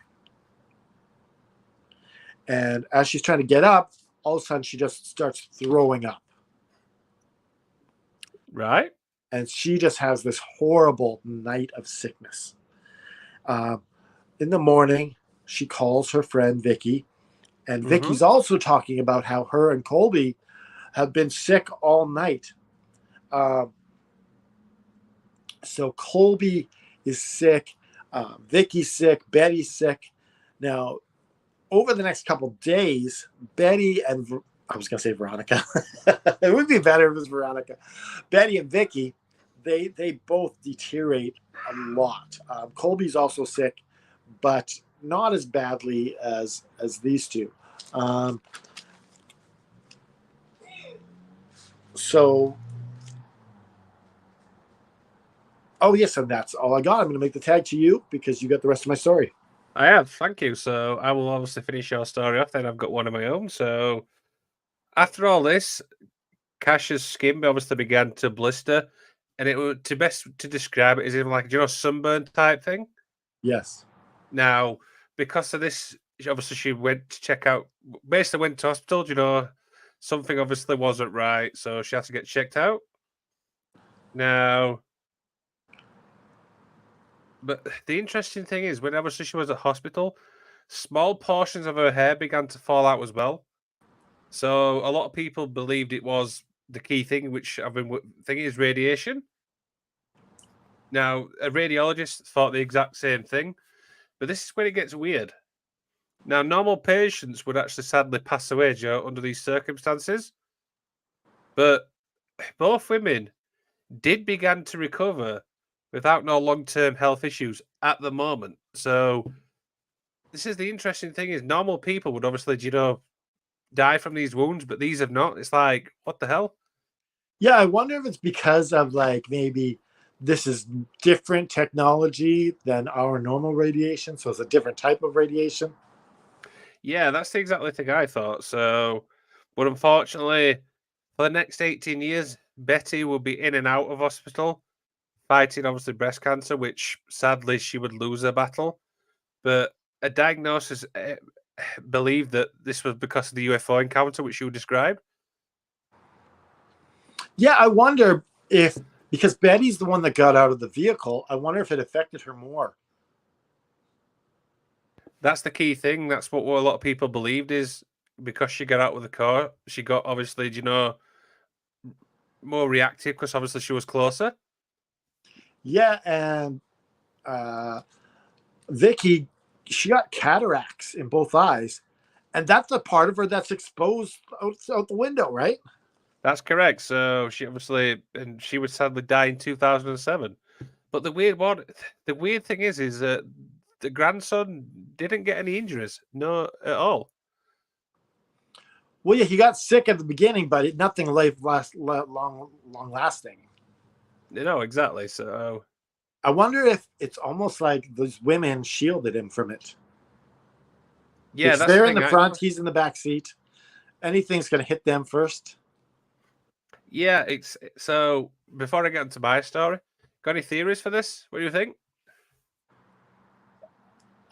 And as she's trying to get up, all of a sudden she just starts throwing up. Right. And she just has this horrible night of sickness. In the morning, she calls her friend Vicky, and Vicky's also talking about how her and Colby have been sick all night. So Colby is sick, Vicky's sick, Betty's sick. Now, over the next couple days, Betty and I was going to say Veronica. It would be better if it was Veronica. Betty and Vicky, they both deteriorate a lot. Colby's also sick, but not as badly as these two. Oh yes, and that's all I got. I'm going to make the tag to you because you got the rest of my story. I have, thank you. So I will obviously finish your story off. Then I've got one of my own. So after all this, Cash's skin obviously began to blister, and it was to describe it is even like sunburn type thing. Yes. Now, because of this, obviously she went to check out. Basically, went to hospital. Something obviously wasn't right, so she had to get checked out. Now, but the interesting thing is, when obviously she was at hospital, small portions of her hair began to fall out as well. So a lot of people believed it was the key thing, which I've been thinking is radiation. Now, a radiologist thought the exact same thing, but this is when it gets weird. Now, normal patients would actually sadly pass away under these circumstances, but both women did begin to recover without no long-term health issues at the moment. So this is the interesting thing is normal people would obviously, die from these wounds, but these have not. It's like, what the hell? Yeah, I wonder if it's because of maybe this is different technology than our normal radiation, so it's a different type of radiation. Yeah, that's the exactly thing I thought. So, but unfortunately, for the next 18 years, Betty will be in and out of hospital, fighting obviously breast cancer, which sadly she would lose her battle. But a diagnosis believed that this was because of the UFO encounter, which you described. Yeah, I wonder if, because Betty's the one that got out of the vehicle, I wonder if it affected her more. That's the key thing. That's what a lot of people believed is because she got out with the car, she got obviously, more reactive because obviously she was closer. Yeah, and Vicky, she got cataracts in both eyes, and that's a part of her that's exposed out the window, right? That's correct. So she obviously, and she would sadly die in 2007. But the weird thing is that the grandson didn't get any injuries, no, at all. Well, yeah, he got sick at the beginning, but nothing long lasting. No, exactly. So I wonder if it's almost like those women shielded him from it. Yeah, because they're in the front, he's in the back seat. Anything's going to hit them first. Yeah, so before I get into my story, got any theories for this? What do you think?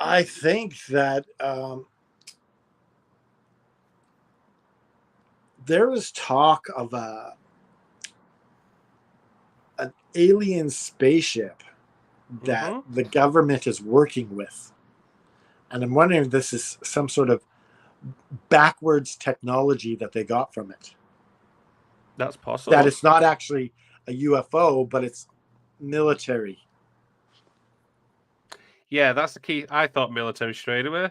I think that there was talk of an alien spaceship that the government is working with. And I'm wondering if this is some sort of backwards technology that they got from it. That's possible. That it's not actually a UFO, but it's military. Yeah, that's the key. I thought military straight away.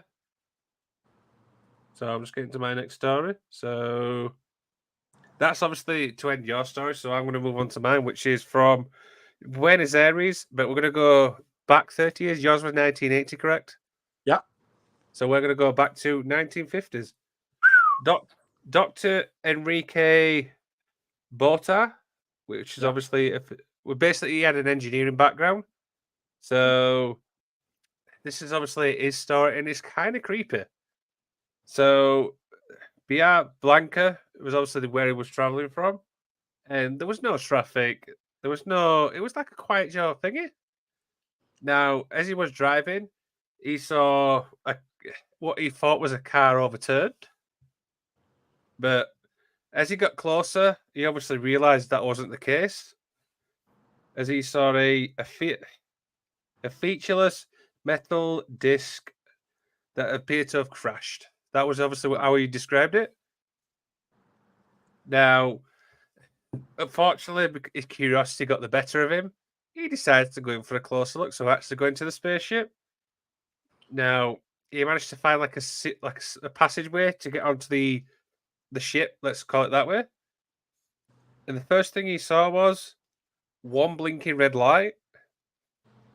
So I'm just getting to my next story. So that's obviously to end your story. So I'm going to move on to mine, which is from Buenos Aires, but we're going to go back 30 years. Yours was 1980, correct? Yeah. So we're going to go back to 1950s. Dr. Enrique Bota, which is obviously he had an engineering background. So this is obviously his story, and it's kind of creepy. So Via Blanca was obviously where he was traveling from, and there was no traffic. It was like a quiet Joe thingy. Now, as he was driving, he saw what he thought was a car overturned. But as he got closer, he obviously realized that wasn't the case. As he saw a featureless metal disc that appeared to have crashed. That was obviously how he described it. Now, unfortunately, his curiosity got the better of him. He decided to go in for a closer look, so actually going to the spaceship. Now, he managed to find a passageway to get onto the ship, let's call it that way. And the first thing he saw was one blinking red light,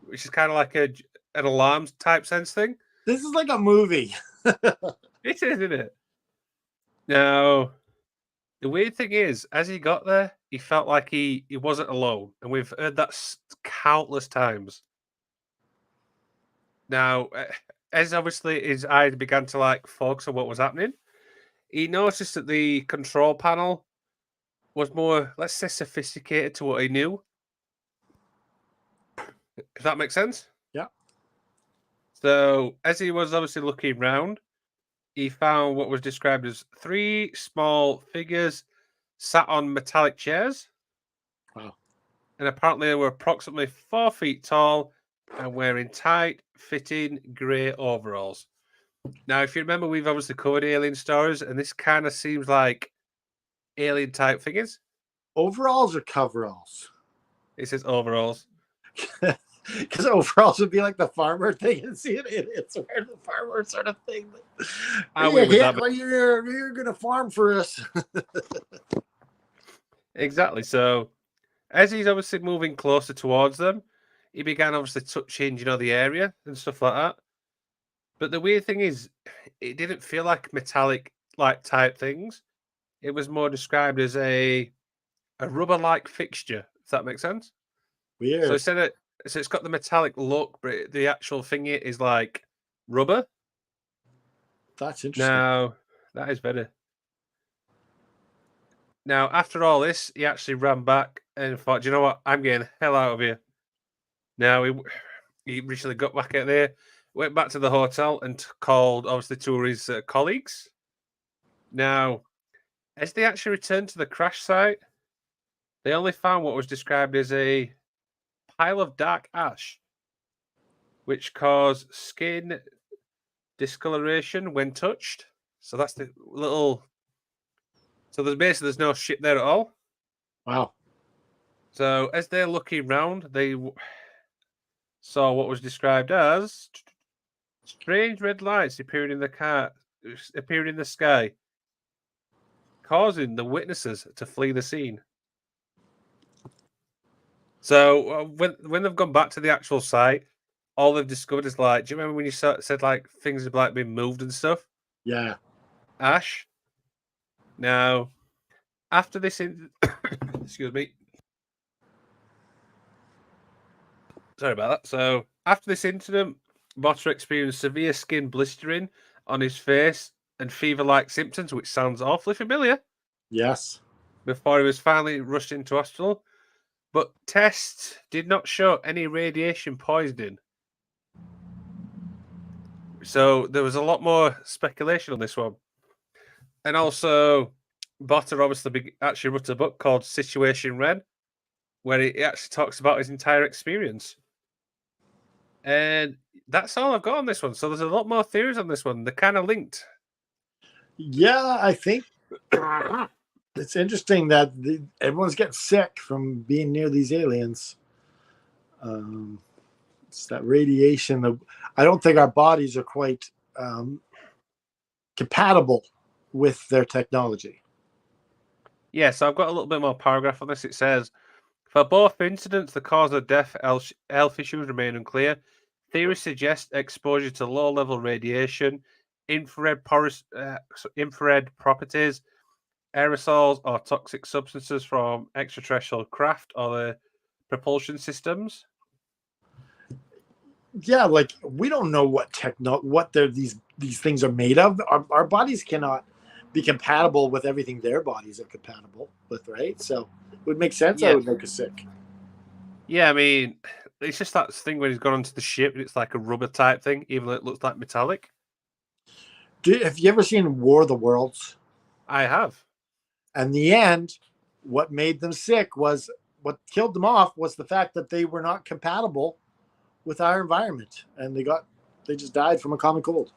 which is kind of like an alarm type sense thing. This is like a movie. It is, isn't it? Now, the weird thing is, as he got there, he felt like he wasn't alone. And we've heard that countless times. Now, as obviously his eye began to focus on what was happening, he noticed that the control panel was more, let's say, sophisticated to what he knew. If that makes sense? Yeah. So, as he was obviously looking round, he found what was described as 3 small figures sat on metallic chairs. Wow. And apparently they were approximately 4 feet tall and wearing tight, fitting grey overalls. Now, if you remember, we've obviously covered alien stories, and this kind of seems like alien type figures. Overalls or coveralls? It says overalls. Because overalls would be like the farmer thing, and see it's wearing the farmer sort of thing. You're gonna farm for us. Exactly. So, as he's obviously moving closer towards them, he began obviously touching, the area and stuff like that. But the weird thing is, it didn't feel like metallic type things. It was more described as a rubber-like fixture. If that makes sense. Weird. So it's got the metallic look, but the actual thing is like rubber. That's interesting. Now, that is better. Now, after all this, he actually ran back and thought, "Do you know what? I'm getting the hell out of here." Now, he recently got back out there, went back to the hotel and called, obviously, two of his colleagues. Now, as they actually returned to the crash site, they only found what was described as a pile of dark ash, which caused skin discoloration when touched. So that's the little. So there's no shit there at all. Wow. So as they're looking round, they saw what was described as strange red lights appearing in the sky, causing the witnesses to flee the scene. So when they've gone back to the actual site, all they've discovered is do you remember when you said things have been moved and stuff? Yeah. Ash. Now, after this, excuse me. Sorry about that. So after this incident, Botter experienced severe skin blistering on his face and fever-like symptoms, which sounds awfully familiar. Yes. Before he was finally rushed into hospital. But tests did not show any radiation poisoning. So there was a lot more speculation on this one. And also, Botter obviously actually wrote a book called Situation Red, where he actually talks about his entire experience. And that's all I've got on this one. So there's a lot more theories on this one. They're kind of linked. Yeah, I think it's interesting that everyone's getting sick from being near these aliens. It's that radiation. I don't think our bodies are quite compatible with their technology. Yeah, so I've got a little bit more paragraph on this. It says, for both incidents, the cause of death, health issues remain unclear. Theories suggest exposure to low-level radiation infrared properties, aerosols, or toxic substances from extraterrestrial craft or the propulsion systems. Yeah, like we don't know what these things are made of. Our bodies cannot be compatible with everything their bodies are compatible with, right? So it would make sense. I would make us sick. Yeah, I mean, it's just that thing when he's gone onto the ship and it's like a rubber type thing, even though it looks like metallic. Have you ever seen War of the Worlds? I have. And the end, what made them sick what killed them off was the fact that they were not compatible with our environment, and they just died from a common cold.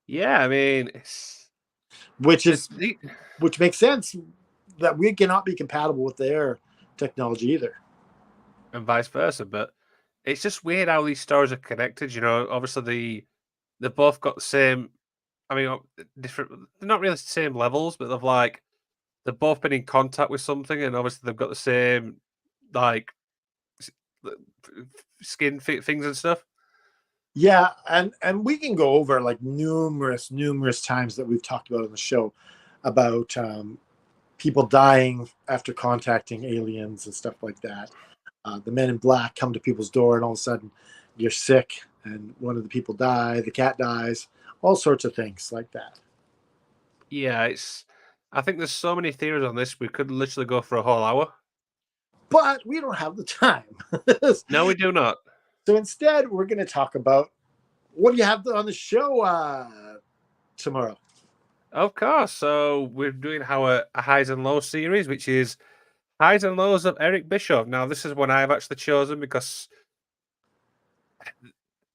Yeah, I mean, which makes sense that we cannot be compatible with their technology either, and vice versa. But it's just weird how these stories are connected. You know, obviously they both got the same. I mean, different. They're not really the same levels, but they've both been in contact with something, and obviously they've got the same like skin things and stuff. Yeah, and we can go over like numerous times that we've talked about on the show about people dying after contacting aliens and stuff like that. The Men in Black come to people's door, and all of a sudden you're sick, and one of the people die, the cat dies, all sorts of things like that. Yeah, I think there's so many theories on this. We could literally go for a whole hour. But we don't have the time. No, we do not. So instead, we're going to talk about what do you have on the show tomorrow? Of course. So we're doing our highs and lows series, which is highs and lows of Eric Bischoff. Now, this is one I've actually chosen because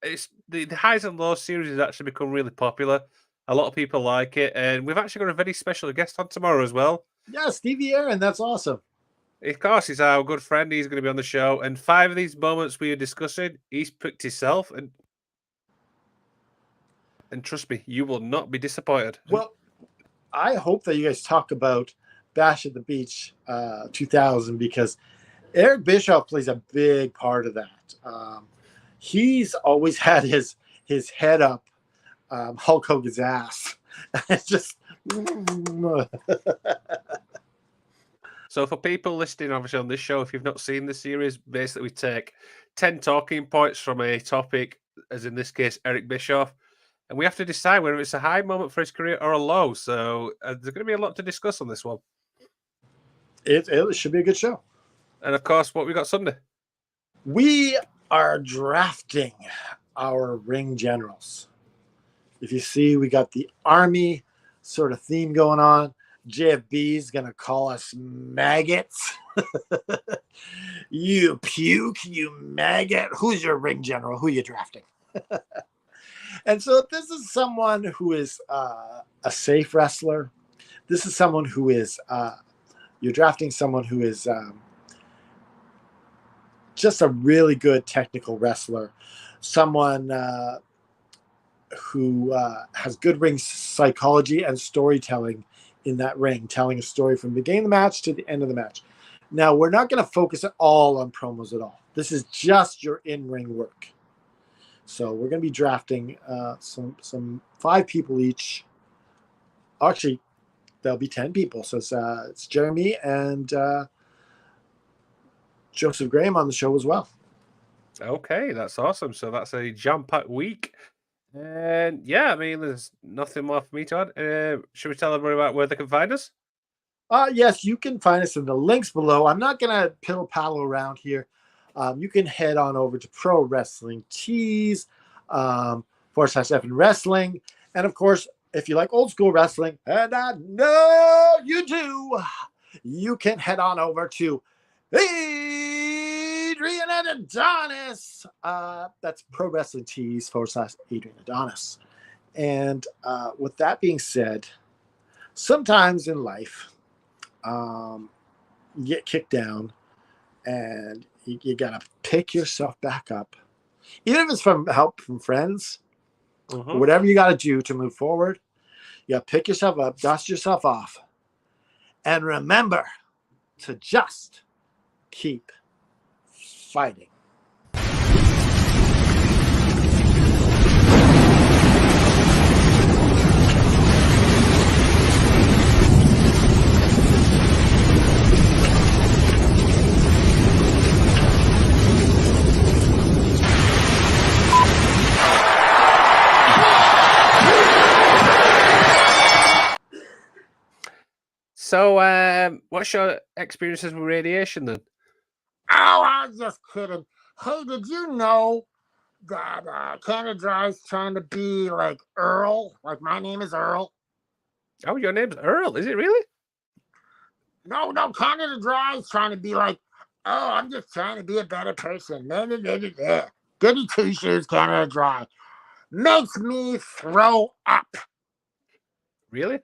it's the highs and lows series has actually become really popular. A lot of people like it, and we've actually got a very special guest on tomorrow as well. Yeah, Stevie Aaron. That's awesome. Of course, he's our good friend. He's going to be on the show. And 5 of these moments we are discussing, he's picked himself. And trust me, you will not be disappointed. Well, I hope that you guys talk about Bash at the Beach 2000 because Eric Bischoff plays a big part of that. He's always had his head up Hulk Hogan's ass. It's just... So for people listening, obviously, on this show, if you've not seen the series, basically we take 10 talking points from a topic, as in this case, Eric Bischoff, and we have to decide whether it's a high moment for his career or a low. So there's going to be a lot to discuss on this one. It should be a good show. And of course, what we got Sunday? We are drafting our ring generals. If you see, we got the Army sort of theme going on. JFB is going to call us maggots. You puke, you maggot. Who's your ring general? Who are you drafting? And so this is someone who is a safe wrestler. This is someone who is, you're drafting someone who is just a really good technical wrestler. Someone who has good ring psychology and storytelling in that ring, telling a story from the beginning of the match to the end of the match. Now, we're not going to focus at all on promos at all. This is just your in-ring work. So we're going to be drafting some 5 people each. Actually, there'll be 10 people. So it's Jeremy and Joseph Graham on the show as well. Okay, that's awesome. So that's a jam-packed week. And yeah, I mean, there's nothing more for me to add. Should we tell everybody about where they can find us? Yes, you can find us in the links below. I'm not going to piddle-paddle around here. You can head on over to Pro Wrestling Tees, /F and Wrestling. And of course, if you like old school wrestling, and I know you do, you can head on over to Adrian and Adonis. That's Pro Wrestling Tees /Adrian Adonis. And with that being said, sometimes in life, you get kicked down and you got to pick yourself back up. Even if it's from help from friends, whatever you got to do to move forward, you got to pick yourself up, dust yourself off, and remember to just keep fighting. So, what's your experiences with radiation then? Oh, I was just kidding. Hey, did you know that Canada Dry's trying to be like Earl? Like my name is Earl. Oh, your name's Earl. Is it really? No, Canada Dry's trying to be like, oh, I'm just trying to be a better person. Goody two shoes, Canada Dry. Makes me throw up. Really?